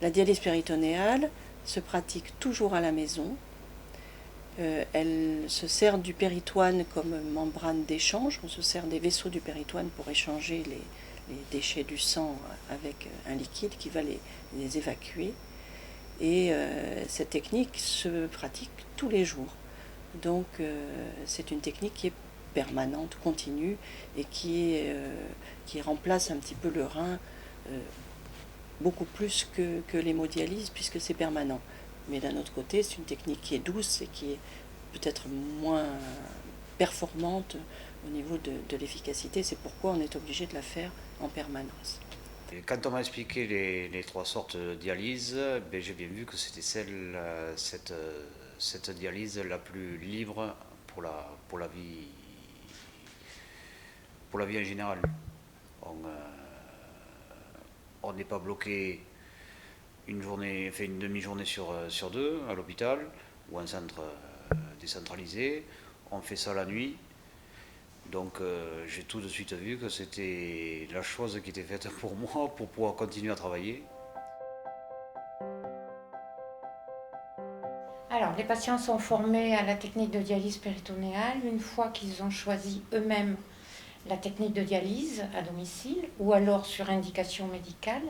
La dialyse péritonéale se pratique toujours à la maison. Elle se sert du péritoine comme membrane d'échange. On se sert des vaisseaux du péritoine pour échanger les déchets du sang avec un liquide qui va les évacuer. Et cette technique se pratique tous les jours. Donc c'est une technique qui est permanente, continue, et qui remplace un petit peu le rein beaucoup plus que l'hémodialyse, puisque c'est permanent. Mais d'un autre côté, c'est une technique qui est douce et qui est peut-être moins performante au niveau de l'efficacité. C'est pourquoi on est obligé de la faire en permanence. Et quand on m'a expliqué les trois sortes de dialyse, ben j'ai bien vu que c'était cette dialyse la plus libre pour la vie en général. On n'est pas bloqué une journée, fait une demi-journée sur deux à l'hôpital ou en centre décentralisé. On fait ça la nuit. Donc j'ai tout de suite vu que c'était la chose qui était faite pour moi pour pouvoir continuer à travailler. Alors, les patients sont formés à la technique de dialyse péritonéale une fois qu'ils ont choisi eux-mêmes la technique de dialyse à domicile ou alors sur indication médicale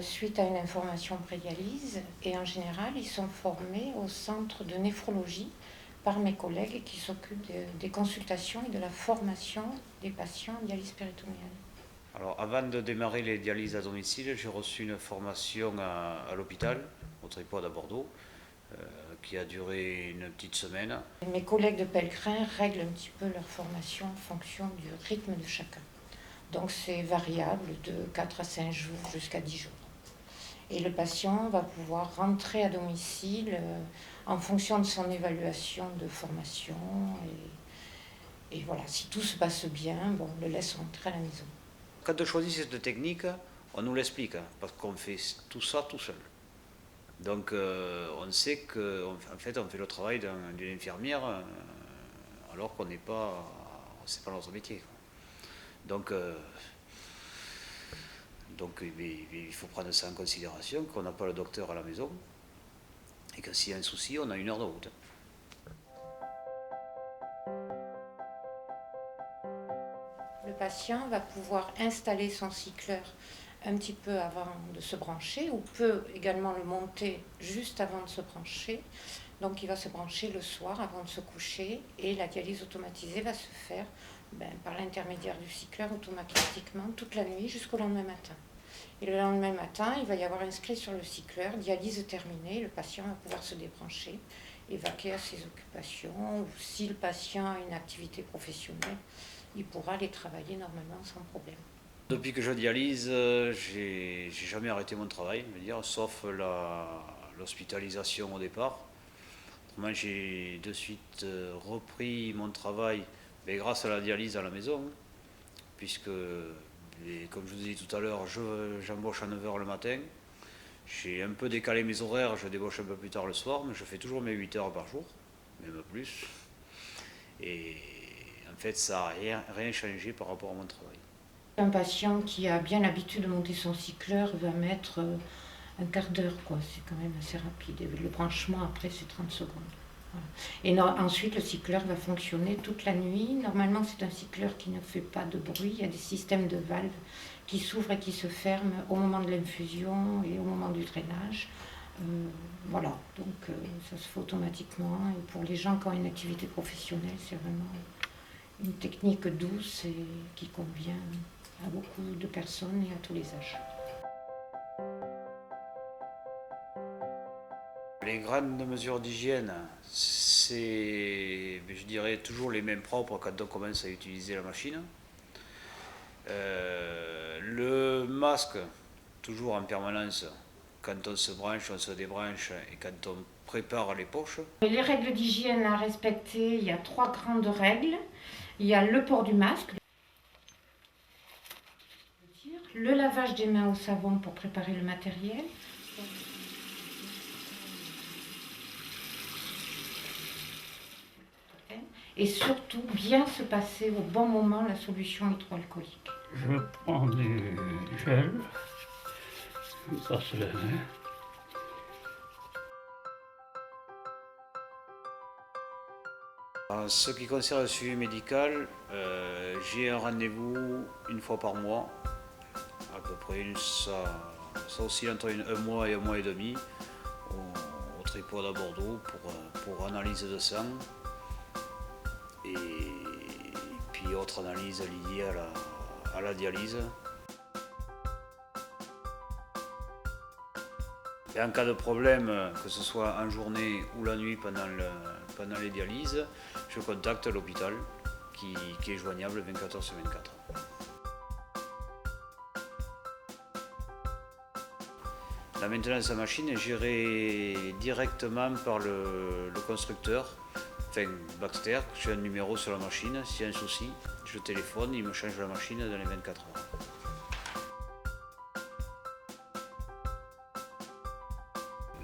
suite à une information pré-dialyse. Et en général, ils sont formés au centre de néphrologie par mes collègues qui s'occupent des consultations et de la formation des patients en dialyse péritonéale. Alors avant de démarrer les dialyses à domicile, j'ai reçu une formation à l'hôpital, au Tripod à Bordeaux, qui a duré une petite semaine. Mes collègues de Pellegrin règlent un petit peu leur formation en fonction du rythme de chacun. Donc c'est variable de 4 à 5 jours jusqu'à 10 jours. Et le patient va pouvoir rentrer à domicile en fonction de son évaluation de formation. Et voilà, si tout se passe bien, bon, on le laisse rentrer à la maison. Quand on choisit cette technique, on nous l'explique, parce qu'on fait tout ça tout seul. Donc on sait qu'en fait on fait le travail d'une infirmière alors qu'on n'est pas, c'est pas notre métier. Donc il faut prendre ça en considération, qu'on n'a pas le docteur à la maison et que s'il y a un souci, on a 1 heure de route. Le patient va pouvoir installer son cycleur un petit peu avant de se brancher ou peut également le monter juste avant de se brancher. Donc il va se brancher le soir avant de se coucher et la dialyse automatisée va se faire par l'intermédiaire du cycleur automatiquement toute la nuit jusqu'au lendemain matin. Et le lendemain matin, il va y avoir inscrit sur le cycleur dialyse terminée. Le patient va pouvoir se débrancher et vaquer à ses occupations. Ou si le patient a une activité professionnelle, il pourra aller travailler normalement sans problème. Depuis que je dialyse, j'ai jamais arrêté mon travail, sauf l'hospitalisation au départ. Autrement, j'ai de suite repris mon travail grâce à la dialyse à la maison, puisque, comme je vous ai dit tout à l'heure, j'embauche à 9 h le matin. J'ai un peu décalé mes horaires, je débauche un peu plus tard le soir, mais je fais toujours mes 8 heures par jour, même plus. Et en fait, ça n'a rien changé par rapport à mon travail. Un patient qui a bien l'habitude de monter son cycleur va mettre un quart d'heure, quoi. C'est quand même assez rapide. Et le branchement, après, c'est 30 secondes. Voilà. Et ensuite, le cycleur va fonctionner toute la nuit. Normalement, c'est un cycleur qui ne fait pas de bruit. Il y a des systèmes de valves qui s'ouvrent et qui se ferment au moment de l'infusion et au moment du drainage. Voilà, donc ça se fait automatiquement. Et pour les gens qui ont une activité professionnelle, c'est vraiment une technique douce et qui convient à beaucoup de personnes et à tous les âges. Les grandes mesures d'hygiène, c'est, je dirais, toujours les mêmes propres quand on commence à utiliser la machine. Le masque, toujours en permanence, quand on se branche, on se débranche et quand on prépare les poches. Les règles d'hygiène à respecter, il y a 3 grandes règles. Il y a le port du masque, le lavage des mains au savon pour préparer le matériel. Et surtout, bien se passer au bon moment la solution hydroalcoolique. Je prends du gel, Grâce-le, hein. En ce qui concerne le suivi médical, j'ai un rendez-vous une fois par mois, à peu près ça oscille entre un mois et un mois et demi, au Tripod à Bordeaux pour analyse de sang et puis autres analyses liées à la dialyse. Et en cas de problème, que ce soit en journée ou la nuit pendant les dialyses, je contacte l'hôpital qui est joignable 24h/24. La maintenance de la machine est gérée directement par le constructeur, enfin Baxter. J'ai un numéro sur la machine, s'il y a un souci, je téléphone, il me change la machine dans les 24 heures.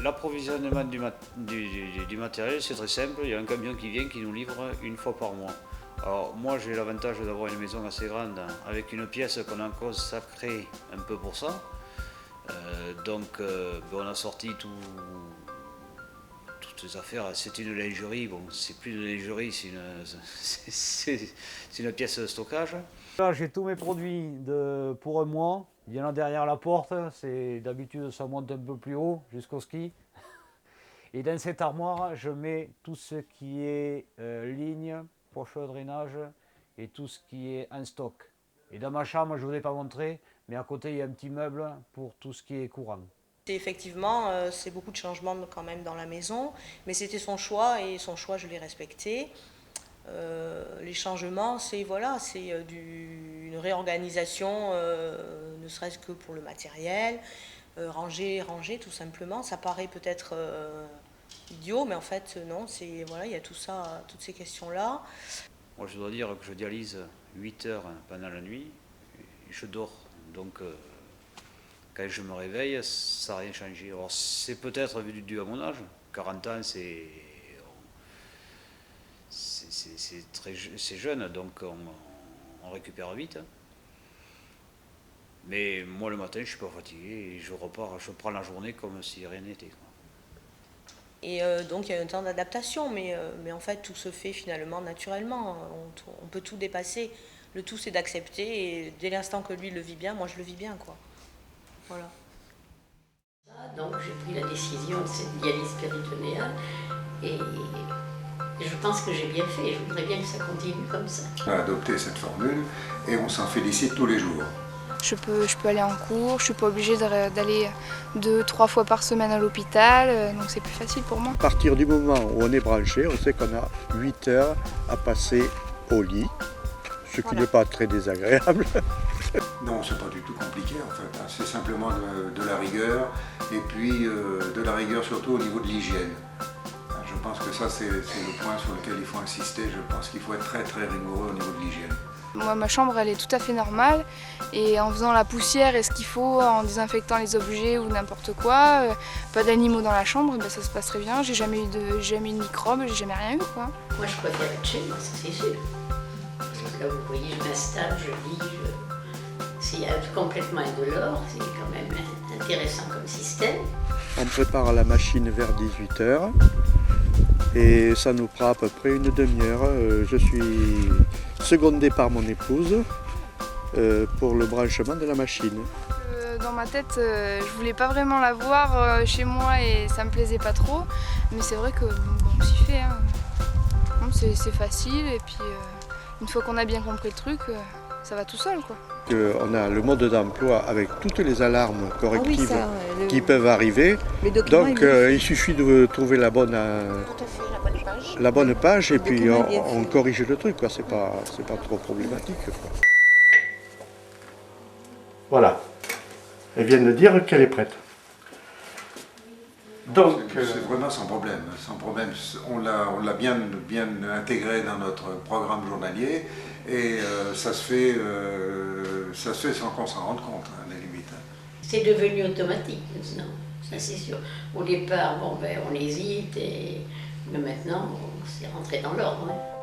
L'approvisionnement du matériel, c'est très simple. Il y a un camion qui vient, qui nous livre une fois par mois. Alors moi, j'ai l'avantage d'avoir une maison assez grande, avec une pièce qu'on a consacrée un peu pour ça. Donc on a sorti toutes les affaires. C'est une lingerie, bon, c'est plus de lingerie, c'est une pièce de stockage. Là, j'ai tous mes produits pour un mois. Il y en a derrière la porte, d'habitude ça monte un peu plus haut jusqu'au ski. Et dans cette armoire, je mets tout ce qui est ligne, poche de drainage et tout ce qui est en stock. Et dans ma chambre, je ne vous ai pas montré, mais à côté il y a un petit meuble pour tout ce qui est courant. Effectivement, c'est beaucoup de changements quand même dans la maison, mais c'était son choix et son choix je l'ai respecté. Les changements, c'est une réorganisation, ne serait-ce que pour le matériel, ranger tout simplement. Ça paraît peut-être idiot, mais en fait non, il y a tout ça, toutes ces questions-là. Moi je dois dire que je dialyse 8 heures pendant la nuit et je dors. Donc quand je me réveille, ça n'a rien changé. Alors c'est peut-être dû à mon âge, 40 ans c'est jeune, donc on récupère vite. Mais moi le matin, je suis pas fatigué et je prends la journée comme si rien n'était. Et donc il y a un temps d'adaptation, mais en fait tout se fait finalement naturellement. On peut tout dépasser. Le tout c'est d'accepter et dès l'instant que lui le vit bien, moi je le vis bien, quoi. Voilà. Donc j'ai pris la décision de cette dialyse péritonéale et je pense que j'ai bien fait. Je voudrais bien que ça continue comme ça. On a adopté cette formule et on s'en félicite tous les jours. Je peux aller en cours, je ne suis pas obligée d'aller 2-3 fois par semaine à l'hôpital, donc c'est plus facile pour moi. À partir du moment où on est branché, on sait qu'on a 8 heures à passer au lit, ce qui n'est pas très désagréable. Non, c'est pas du tout compliqué en fait, c'est simplement de la rigueur et puis de la rigueur surtout au niveau de l'hygiène. Je pense que ça c'est le point sur lequel il faut insister, je pense qu'il faut être très très rigoureux au niveau de l'hygiène. Moi, ma chambre, elle est tout à fait normale et en faisant la poussière et ce qu'il faut, en désinfectant les objets ou n'importe quoi, pas d'animaux dans la chambre, ben, ça se passe très bien. J'ai jamais eu de microbes, j'ai jamais rien eu, quoi. Moi, je préfère être chez moi, ça c'est sûr. Parce que là, vous voyez, je m'installe, je lis, s'il y a complètement indolore, c'est quand même intéressant comme système. On prépare la machine vers 18 h et ça nous prend à peu près une demi-heure. Je suis secondé par mon épouse pour le branchement de la machine. Dans ma tête, je voulais pas vraiment la voir chez moi et ça me plaisait pas trop, mais c'est vrai que on s'y fait. Hein. C'est facile et puis une fois qu'on a bien compris le truc, ça va tout seul, quoi. On a le mode d'emploi avec toutes les alarmes correctives qui peuvent arriver. Donc il suffit de trouver la bonne page et puis on corrige le truc, quoi. C'est pas trop problématique, quoi. Voilà. Elle vient de dire qu'elle est prête. Donc c'est vraiment sans problème. On l'a bien intégré dans notre programme journalier et ça se fait sans qu'on s'en rende compte, à la limite. C'est devenu automatique maintenant, ça c'est sûr. Au départ, on hésite, mais maintenant, c'est rentré dans l'ordre. Hein.